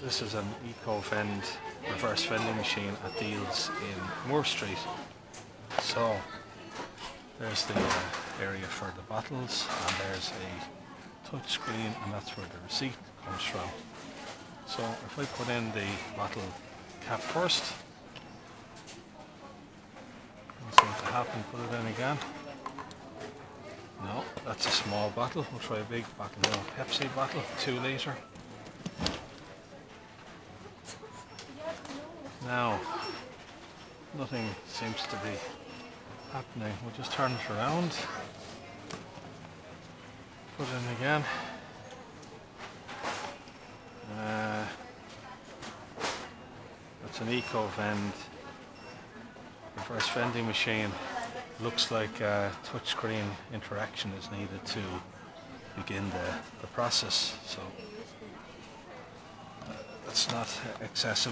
This is an Ecovend reverse vending machine at Dealz in Moore Street. So there's the area for the bottles, and there's a touch screen, and that's where the receipt comes from. So if I put in the bottle cap first, nothing seems to happen. Put it in again. No, that's a small bottle. We'll try a big bottle now. Pepsi bottle, 2 litre. Now, nothing seems to be happening. We'll just turn it around. Put it in again. That's an Ecovend reverse vending machine. Looks like touchscreen interaction is needed to begin the process. So that's not accessible.